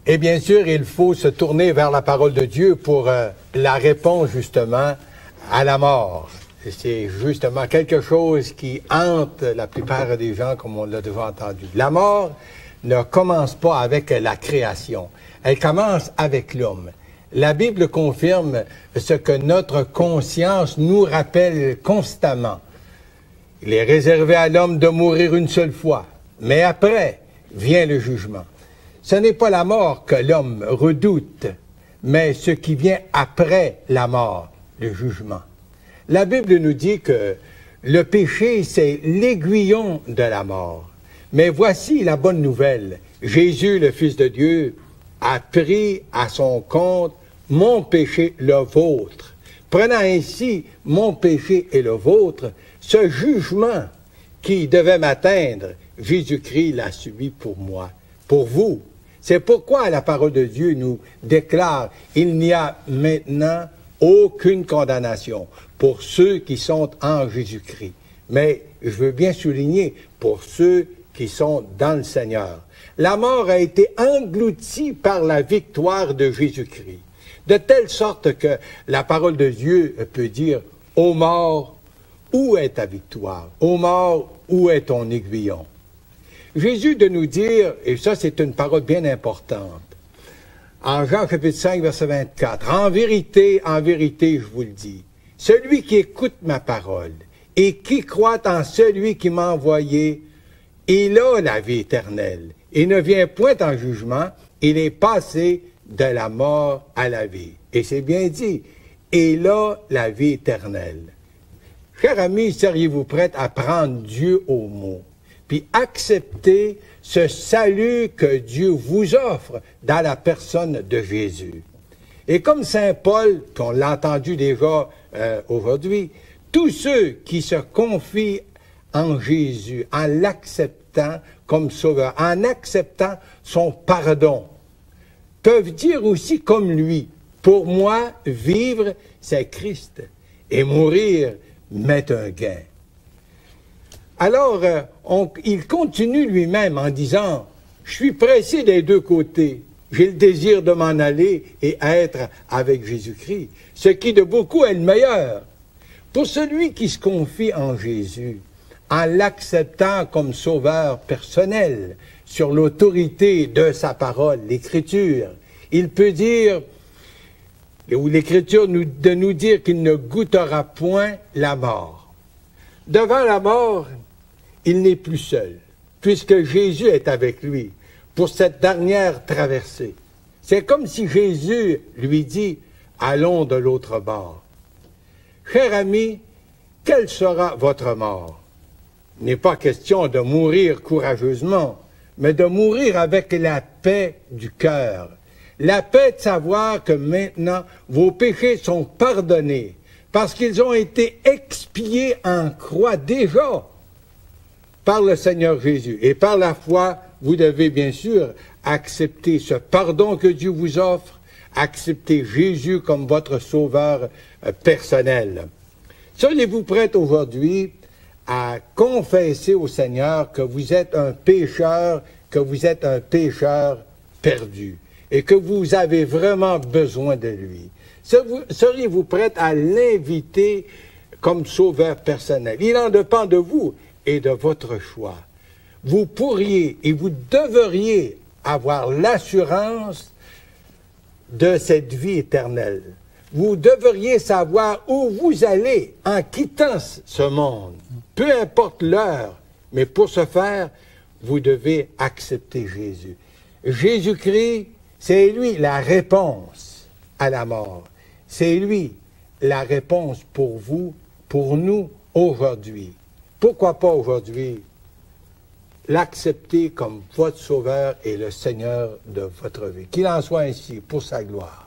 Et bien sûr, il faut se tourner vers la parole de Dieu pour la réponse justement à la mort. C'est justement quelque chose qui hante la plupart des gens, comme on l'a déjà entendu. La mort ne commence pas avec la création, elle commence avec l'homme. La Bible confirme ce que notre conscience nous rappelle constamment. Il est réservé à l'homme de mourir une seule fois, mais après vient le jugement. Ce n'est pas la mort que l'homme redoute, mais ce qui vient après la mort, le jugement. La Bible nous dit que le péché, c'est l'aiguillon de la mort. Mais voici la bonne nouvelle. Jésus, le Fils de Dieu, a pris à son compte mon péché, le vôtre. Prenant ainsi mon péché et le vôtre, ce jugement qui devait m'atteindre, Jésus-Christ l'a subi pour moi, pour vous. C'est pourquoi la parole de Dieu nous déclare, il n'y a maintenant aucune condamnation pour ceux qui sont en Jésus-Christ. Mais je veux bien souligner, pour ceux qui sont dans le Seigneur. La mort a été engloutie par la victoire de Jésus-Christ. De telle sorte que la parole de Dieu peut dire, ô mort, où est ta victoire? Ô mort, où est ton aiguillon? Jésus de nous dire, et ça c'est une parole bien importante, en Jean chapitre 5, verset 24, en vérité, je vous le dis, celui qui écoute ma parole et qui croit en celui qui m'a envoyé, il a la vie éternelle. Il ne vient point en jugement, il est passé de la mort à la vie. Et c'est bien dit, il a la vie éternelle. Chers amis, seriez-vous prêts à prendre Dieu au mot, puis accepter ce salut que Dieu vous offre dans la personne de Jésus? Et comme Saint Paul, qu'on l'a entendu déjà aujourd'hui, tous ceux qui se confient en Jésus, en l'acceptant comme sauveur, en acceptant son pardon, peuvent dire aussi comme lui, pour moi, vivre, c'est Christ, et mourir m'est un gain. Alors, il continue lui-même en disant, je suis pressé des deux côtés. J'ai le désir de m'en aller et être avec Jésus-Christ, ce qui de beaucoup est le meilleur. Pour celui qui se confie en Jésus, en l'acceptant comme sauveur personnel, sur l'autorité de sa parole, l'Écriture, il peut dire, ou l'Écriture de nous dire qu'il ne goûtera point la mort. Devant la mort, il n'est plus seul, puisque Jésus est avec lui pour cette dernière traversée. C'est comme si Jésus lui dit, allons de l'autre bord. Cher ami, quelle sera votre mort? Il n'est pas question de mourir courageusement, mais de mourir avec la paix du cœur. La paix de savoir que maintenant vos péchés sont pardonnés, parce qu'ils ont été expiés en croix déjà par le Seigneur Jésus. Et par la foi, vous devez bien sûr accepter ce pardon que Dieu vous offre, accepter Jésus comme votre sauveur personnel. Seriez-vous prêts aujourd'hui à confesser au Seigneur que vous êtes un pécheur, perdu, et que vous avez vraiment besoin de lui? Seriez-vous prêts à l'inviter comme sauveur personnel? Il en dépend de vous et de votre choix. Vous pourriez et vous devriez avoir l'assurance de cette vie éternelle. Vous devriez savoir où vous allez en quittant ce monde, peu importe l'heure, mais pour ce faire, vous devez accepter Jésus. Jésus-Christ, c'est lui la réponse à la mort. C'est lui la réponse pour vous, pour nous, aujourd'hui. Pourquoi pas aujourd'hui l'accepter comme votre sauveur et le Seigneur de votre vie? Qu'il en soit ainsi pour sa gloire.